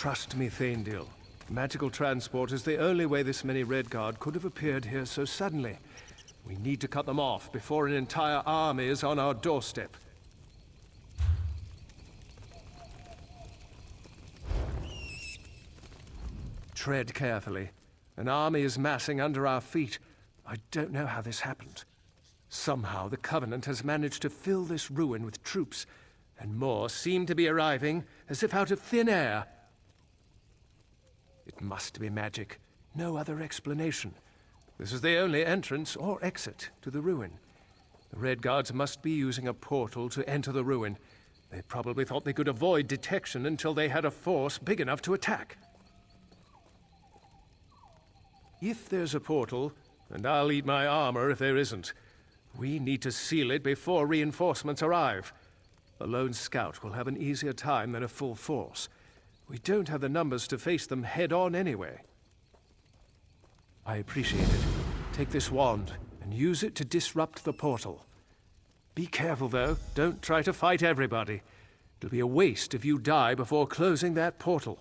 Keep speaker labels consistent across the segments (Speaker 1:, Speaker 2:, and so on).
Speaker 1: Trust me, Thaindil. Magical transport is the only way this many Redguard could have appeared here so suddenly. We need to cut them off before an entire army is on our doorstep. Tread carefully. An army is massing under our feet. I don't know how this happened. Somehow the Covenant has managed to fill this ruin with troops, and more seem to be arriving as if out of thin air. It must be magic. No other explanation. This is the only entrance or exit to the ruin. The Redguards must be using a portal to enter the ruin. They probably thought they could avoid detection until they had a force big enough to attack. If there's a portal, and I'll eat my armor if there isn't, we need to seal it before reinforcements arrive. A lone scout will have an easier time than a full force. We don't have the numbers to face them head-on anyway. I appreciate it. Take this wand and use it to disrupt the portal. Be careful, though. Don't try to fight everybody. It'll be a waste if you die before closing that portal.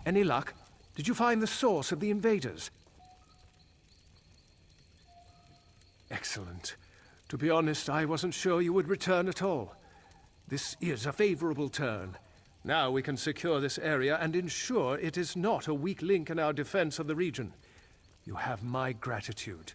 Speaker 1: Any luck? Did you find the source of the invaders? Excellent. To be honest, I wasn't sure you would return at all. This is a favorable turn. Now we can secure this area and ensure it is not a weak link in our defense of the region. You have my gratitude.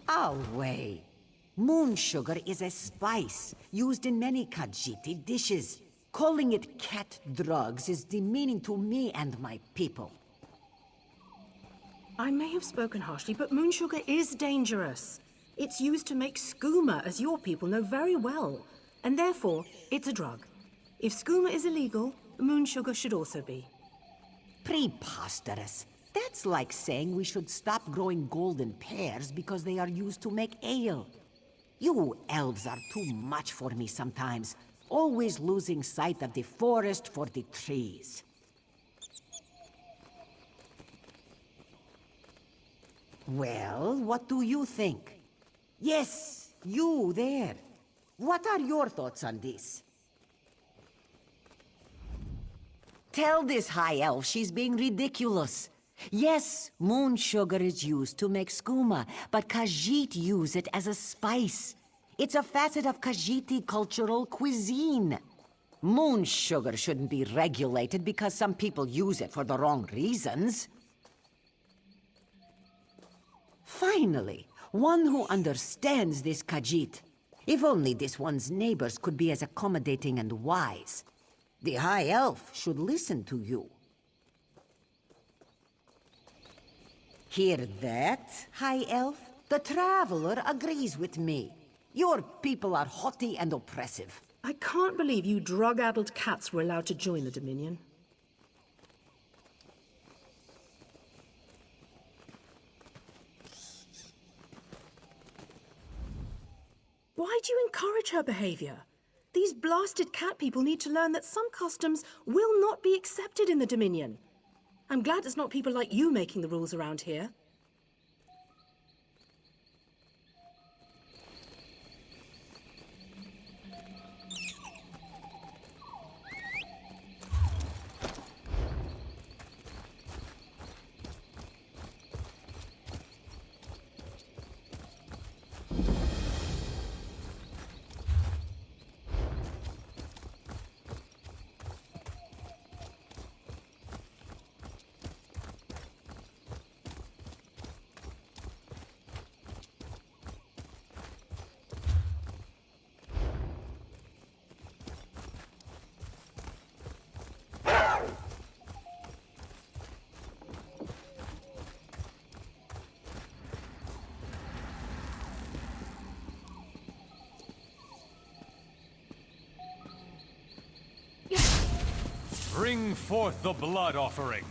Speaker 2: Away. Moon sugar is a spice used in many Khajiiti dishes. Calling it cat drugs is demeaning to me and my people.
Speaker 3: I may have spoken harshly, but moon sugar is dangerous. It's used to make skooma, as your people know very well. And therefore, it's a drug. If skooma is illegal, moon sugar should also be.
Speaker 2: Preposterous. That's like saying we should stop growing golden pears because they are used to make ale. You elves are too much for me sometimes, always losing sight of the forest for the trees. Well, what do you think? Yes, you there. What are your thoughts on this? Tell this high elf she's being ridiculous. Yes, moon sugar is used to make skooma, but Khajiit use it as a spice. It's a facet of Khajiiti cultural cuisine. Moon sugar shouldn't be regulated because some people use it for the wrong reasons. Finally, one who understands this Khajiit. If only this one's neighbors could be as accommodating and wise. The High Elf should listen to you. Hear that, High Elf? The Traveler agrees with me. Your people are haughty and oppressive.
Speaker 3: I can't believe you drug-addled cats were allowed to join the Dominion. Why do you encourage her behavior? These blasted cat people need to learn that some customs will not be accepted in the Dominion. I'm glad it's not people like you making the rules around here.
Speaker 1: Bring forth the blood offering.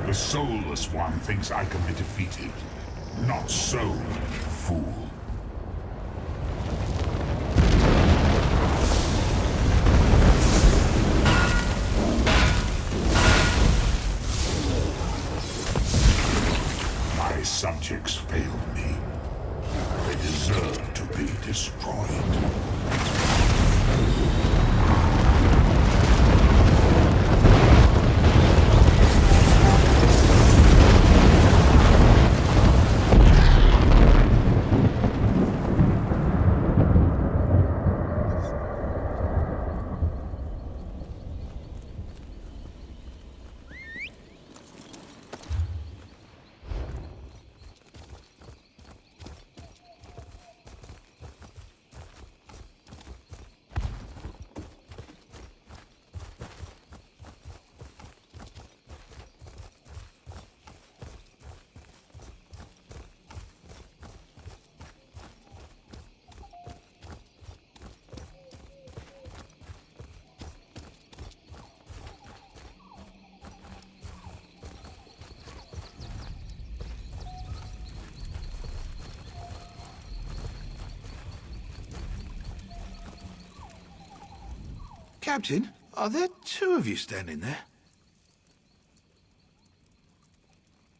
Speaker 4: The soulless one thinks I can be defeated. Not so, fool. My subjects failed me. They deserve to be destroyed.
Speaker 5: Captain, are there two of you standing there?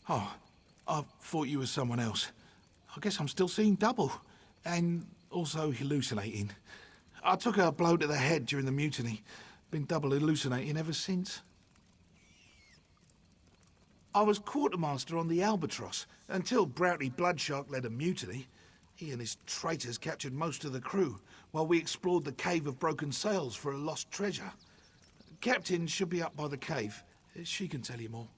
Speaker 5: Oh, I thought you were someone else. I guess I'm still seeing double. And also hallucinating. I took a blow to the head during the mutiny. Been double hallucinating ever since. I was quartermaster on the Albatross until Broughty Bloodshark led a mutiny. He and his traitors captured most of the crew, while we explored the Cave of Broken Sails for a lost treasure. Captain should be up by the cave. She can tell you more.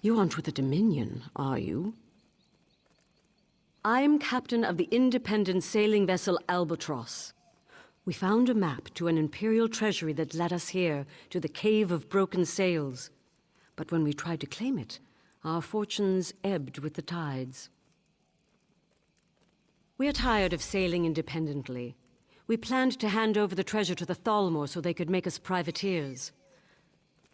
Speaker 6: You aren't with the Dominion, are you? I'm captain of the independent sailing vessel Albatross. We found a map to an Imperial treasury that led us here, to the Cave of Broken Sails. But when we tried to claim it, our fortunes ebbed with the tides. We are tired of sailing independently. We planned to hand over the treasure to the Thalmor so they could make us privateers.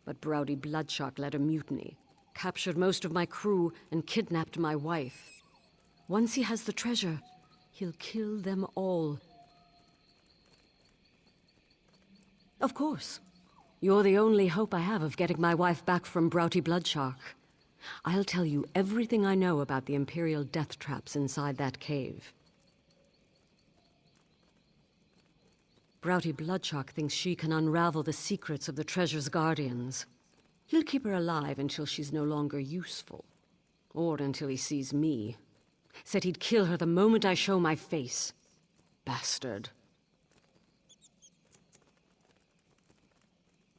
Speaker 6: But Broughty Bloodshark led a mutiny, captured most of my crew, and kidnapped my wife. Once he has the treasure, he'll kill them all. Of course. You're the only hope I have of getting my wife back from Broughty Bloodshark. I'll tell you everything I know about the Imperial death traps inside that cave. Broughty Bloodshark thinks she can unravel the secrets of the treasure's guardians. He'll keep her alive until she's no longer useful. Or until he sees me. Said he'd kill her the moment I show my face. Bastard.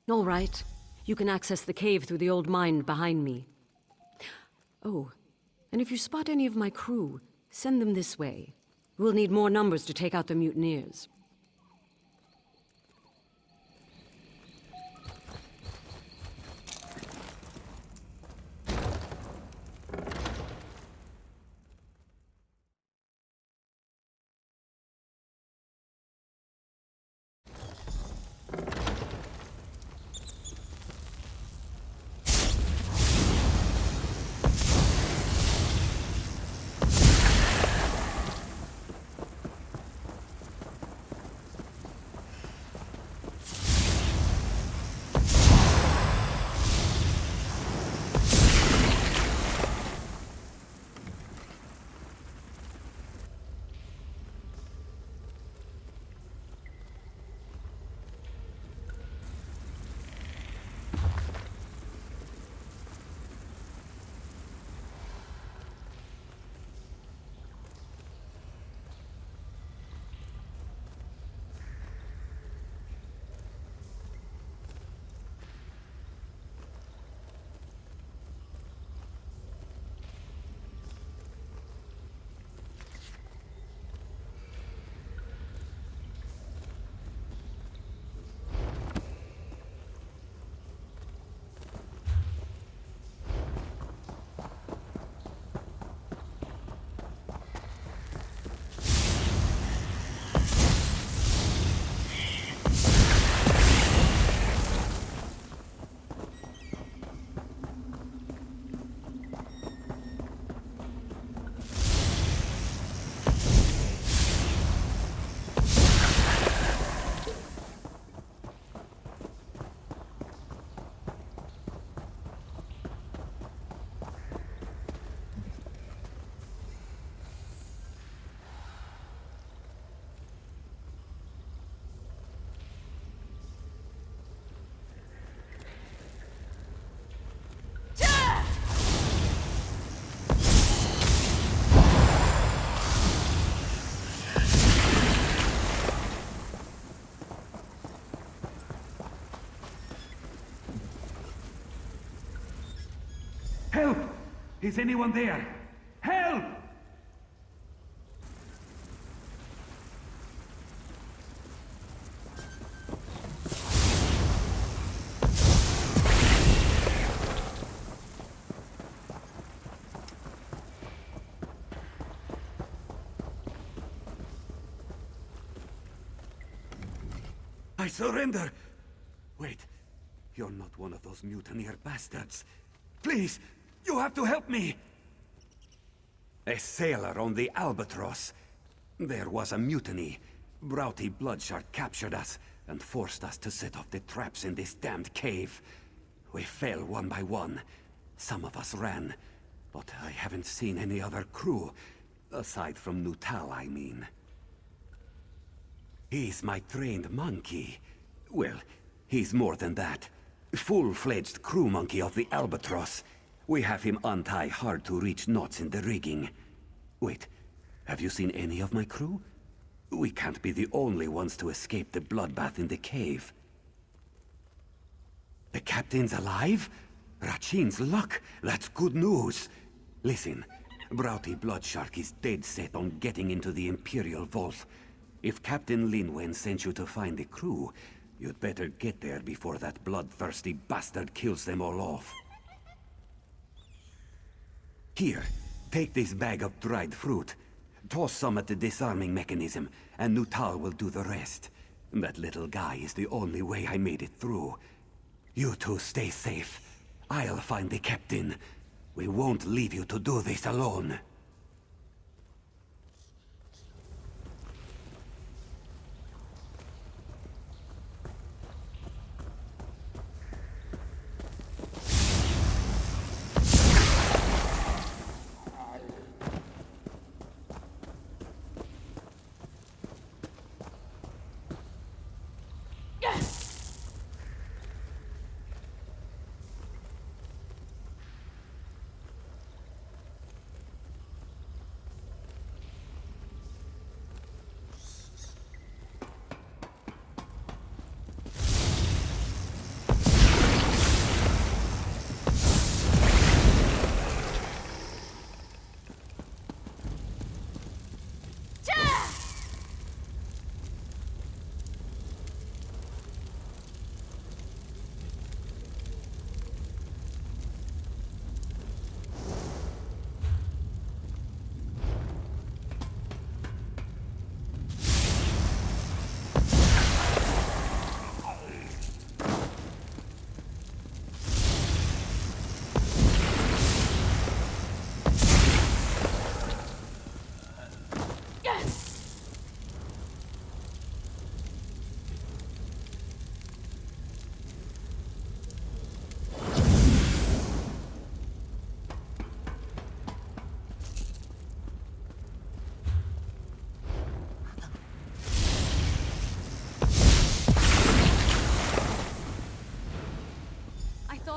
Speaker 6: All right. You can access the cave through the old mine behind me. Oh, and if you spot any of my crew, send them this way. We'll need more numbers to take out the mutineers.
Speaker 7: Help! Is anyone there? Help! I surrender! Wait, you're not one of those mutineer bastards. Please, you have to help me! A sailor on the Albatross. There was a mutiny. Broughty Bloodshark captured us and forced us to set off the traps in this damned cave. We fell one by one. Some of us ran, but I haven't seen any other crew. Aside from Nuttall, I mean. He's my trained monkey. Well, he's more than that. Full-fledged crew monkey of the Albatross. We have him untie hard-to-reach knots in the rigging. Wait, have you seen any of my crew? We can't be the only ones to escape the bloodbath in the cave. The captain's alive? Rachin's luck! That's good news! Listen, Broughty Bloodshark is dead set on getting into the Imperial Vault. If Captain Linwen sent you to find the crew, you'd better get there before that bloodthirsty bastard kills them all off. Here, take this bag of dried fruit. Toss some at the disarming mechanism, and Nuttall will do the rest. That little guy is the only way I made it through. You two stay safe. I'll find the captain. We won't leave you to do this alone.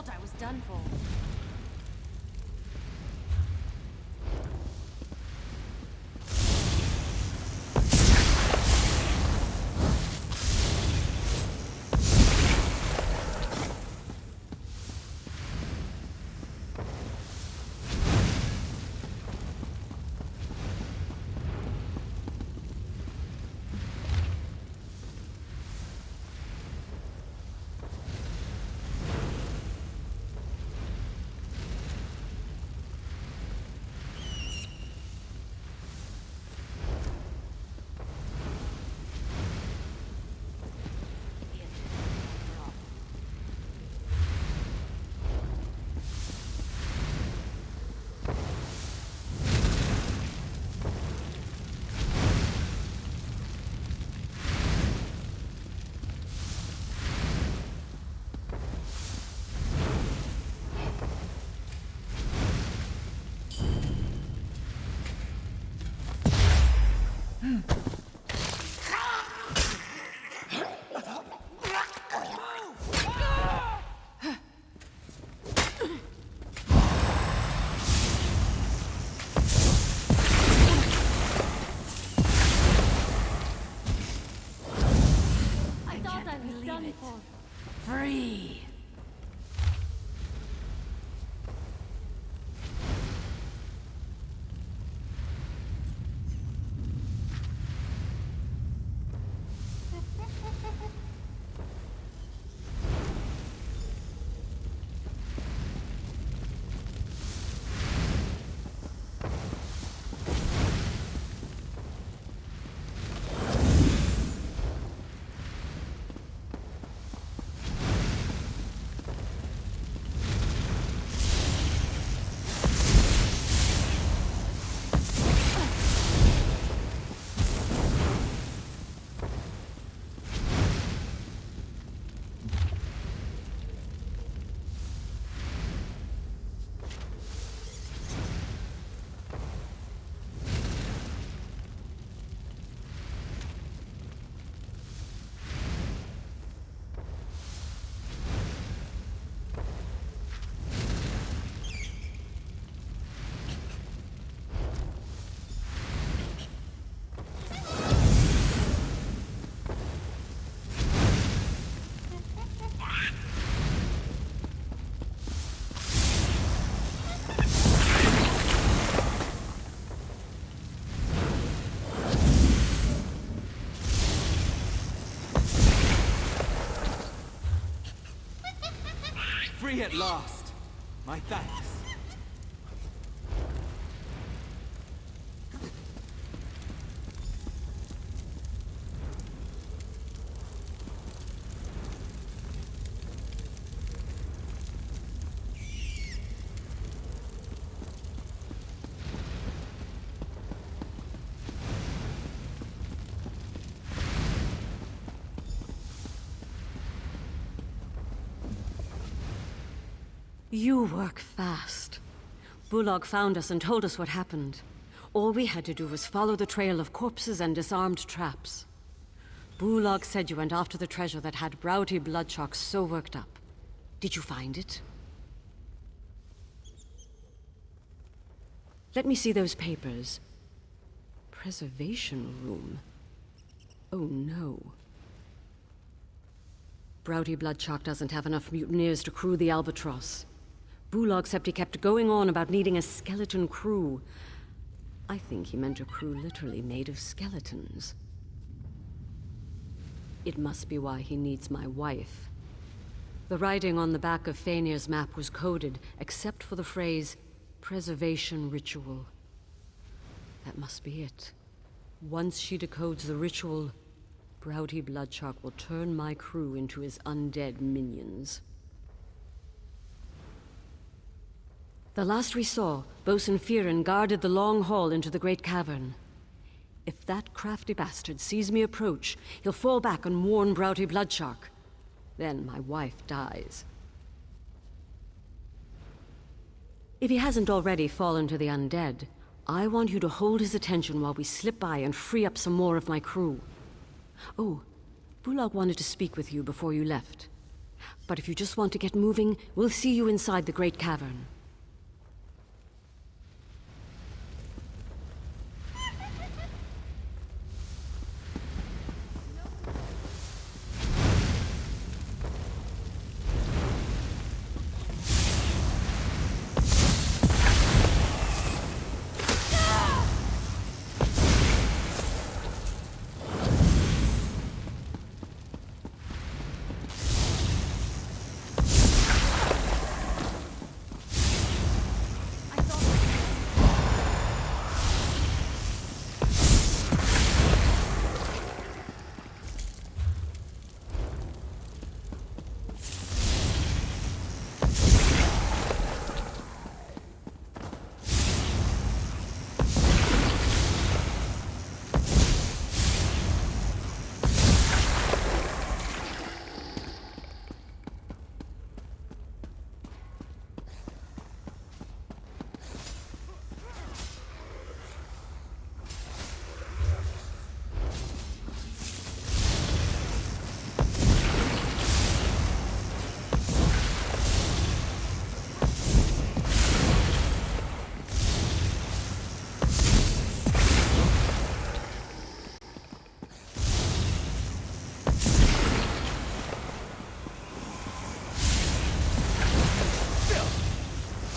Speaker 6: thought I was done for.
Speaker 8: Free!
Speaker 9: Free at last. My thanks.
Speaker 6: You work fast. Bullock found us and told us what happened. All we had to do was follow the trail of corpses and disarmed traps. Bullock said you went after the treasure that had Browty Bloodshock so worked up. Did you find it? Let me see those papers. Preservation room. Oh no. Browty Bloodshock doesn't have enough mutineers to crew the Albatross. Bullock said he kept going on about needing a skeleton crew. I think he meant a crew literally made of skeletons. It must be why he needs my wife. The writing on the back of Faenir's map was coded, except for the phrase, preservation ritual. That must be it. Once she decodes the ritual, Browty Bloodshock will turn my crew into his undead minions. The last we saw, Bosun Fearon guarded the long hall into the great cavern. If that crafty bastard sees me approach, he'll fall back and warn Browty Bloodshock. Then my wife dies. If he hasn't already fallen to the undead, I want you to hold his attention while we slip by and free up some more of my crew. Oh, Bullock wanted to speak with you before you left. But if you just want to get moving, we'll see you inside the Great Cavern.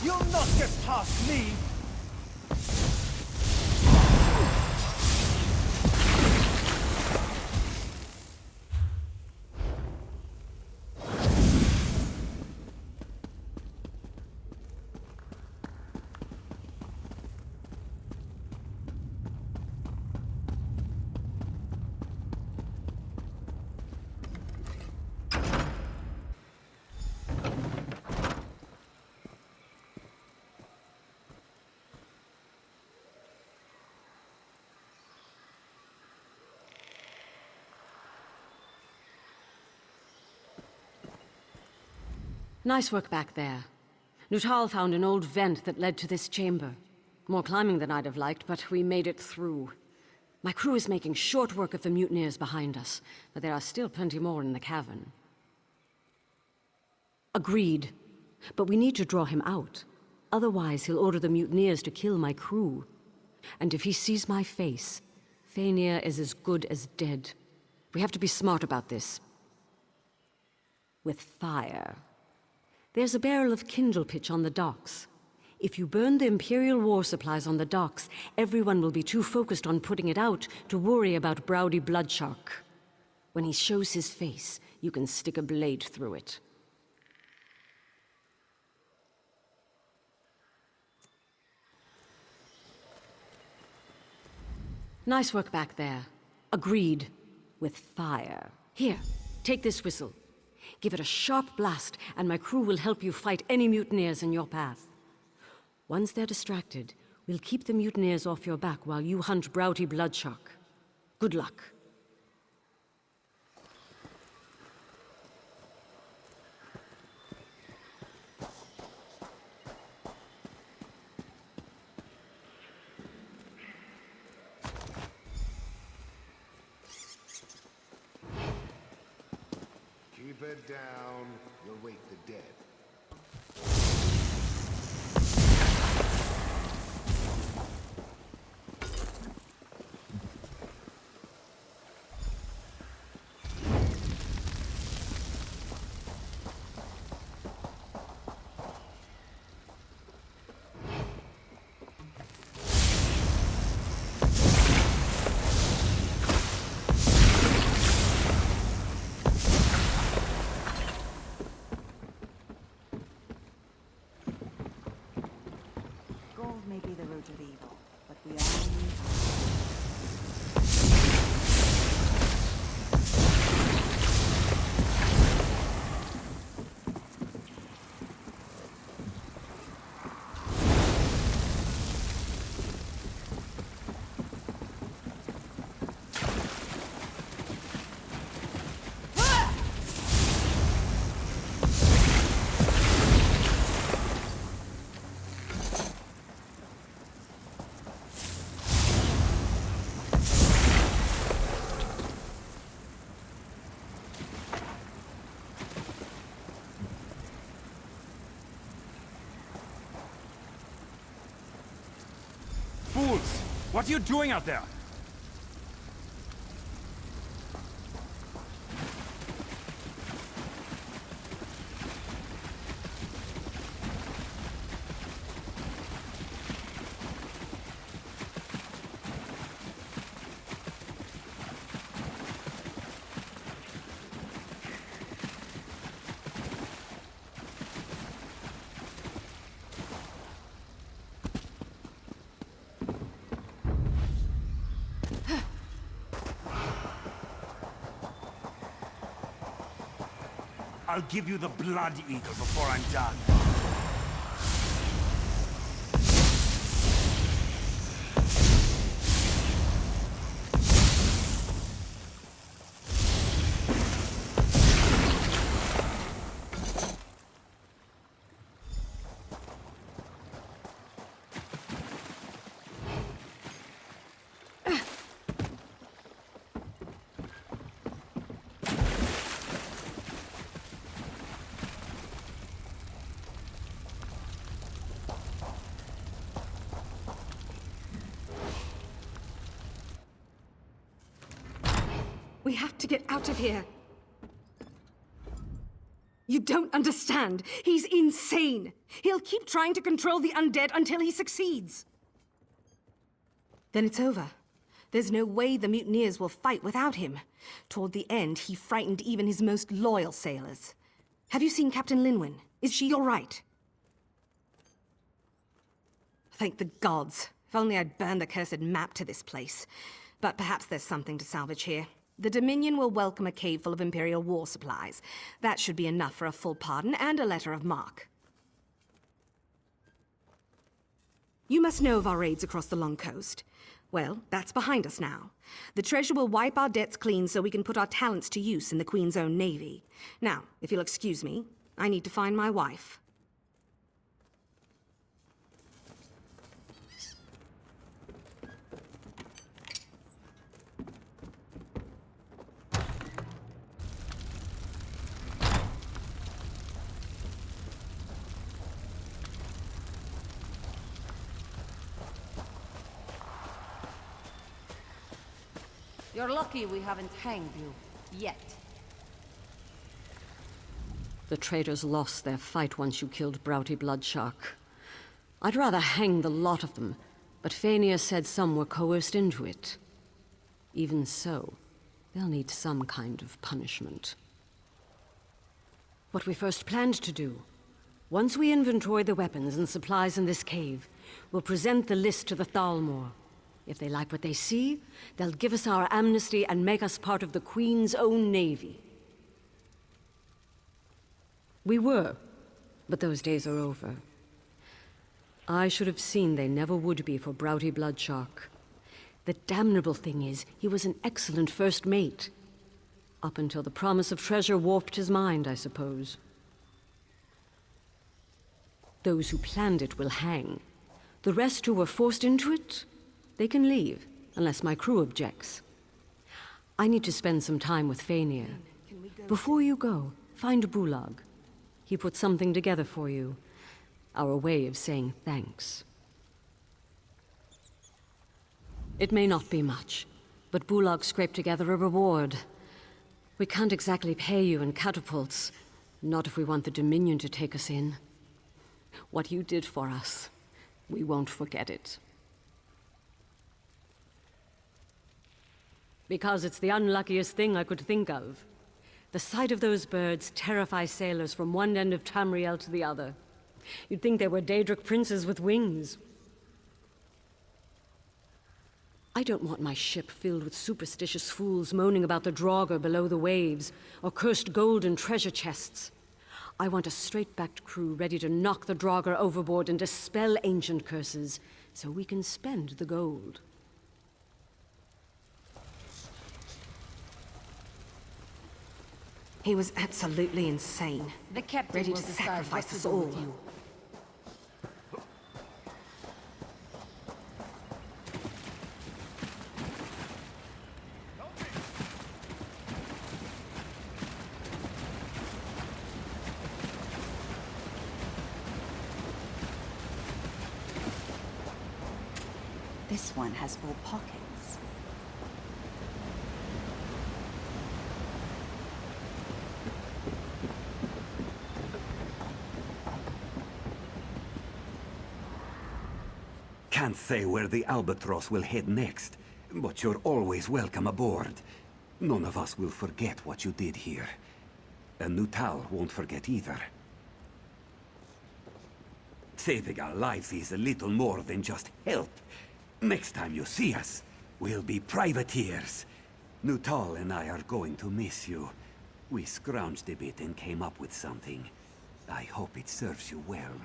Speaker 9: You'll not get past me!
Speaker 6: Nice work back there. Nuttall found an old vent that led to this chamber. More climbing than I'd have liked, but we made it through. My crew is making short work of the mutineers behind us, but there are still plenty more in the cavern. Agreed. But we need to draw him out. Otherwise, he'll order the mutineers to kill my crew. And if he sees my face, Faenir is as good as dead. We have to be smart about this. With fire. There's a barrel of kindle pitch on the docks. If you burn the Imperial war supplies on the docks, everyone will be too focused on putting it out to worry about Browdy Bloodshark. When he shows his face, you can stick a blade through it. Nice work back there. Agreed. With fire. Here, take this whistle. Give it a sharp blast, and my crew will help you fight any mutineers in your path. Once they're distracted, we'll keep the mutineers off your back while you hunt Browdy Bloodshark. Good luck.
Speaker 10: Keep it down. You'll wake the dead.
Speaker 9: What are you doing out there? I'll give you the Blood Eagle before I'm done.
Speaker 6: We have to get out of here. You don't understand. He's insane. He'll keep trying to control the undead until he succeeds. Then it's over. There's no way the mutineers will fight without him. Toward the end, he frightened even his most loyal sailors. Have you seen Captain Linwin? Is she all right? Thank the gods. If only I'd burned the cursed map to this place. But perhaps there's something to salvage here. The Dominion will welcome a cave full of Imperial war supplies. That should be enough for a full pardon and a letter of marque. You must know of our raids across the Long Coast. Well, that's behind us now. The treasure will wipe our debts clean so we can put our talents to use in the Queen's own navy. Now, if you'll excuse me, I need to find my wife.
Speaker 8: You're lucky we haven't hanged you. Yet.
Speaker 6: The traitors lost their fight once you killed Broughty Bloodshark. I'd rather hang the lot of them, but Fania said some were coerced into it. Even so, they'll need some kind of punishment. What we first planned to do, once we inventory the weapons and supplies in this cave, we'll present the list to the Thalmor. If they like what they see, they'll give us our amnesty and make us part of the Queen's own navy. We were, but those days are over. I should have seen they never would be for Broughty Bloodshark. The damnable thing is, he was an excellent first mate. Up until the promise of treasure warped his mind, I suppose. Those who planned it will hang. The rest who were forced into it, they can leave, unless my crew objects. I need to spend some time with Fania. Before you go, find Bulag. He put something together for you. Our way of saying thanks. It may not be much, but Bulag scraped together a reward. We can't exactly pay you in catapults, not if we want the Dominion to take us in. What you did for us, we won't forget it. Because it's the unluckiest thing I could think of. The sight of those birds terrifies sailors from one end of Tamriel to the other. You'd think they were Daedric princes with wings. I don't want my ship filled with superstitious fools moaning about the Draugr below the waves, or cursed gold and treasure chests. I want a straight-backed crew ready to knock the Draugr overboard and dispel ancient curses, so we can spend the gold.
Speaker 3: He was absolutely insane.
Speaker 8: The captain
Speaker 3: Ready
Speaker 8: will
Speaker 3: to
Speaker 8: decide
Speaker 3: sacrifice
Speaker 8: what to
Speaker 3: us
Speaker 8: do
Speaker 3: all.
Speaker 8: with you.
Speaker 11: This one has full pockets.
Speaker 7: Can't say where the Albatross will head next, but you're always welcome aboard. None of us will forget what you did here. And Nutal won't forget either. Saving our lives is a little more than just help. Next time you see us, we'll be privateers. Nutal and I are going to miss you. We scrounged a bit and came up with something. I hope it serves you well.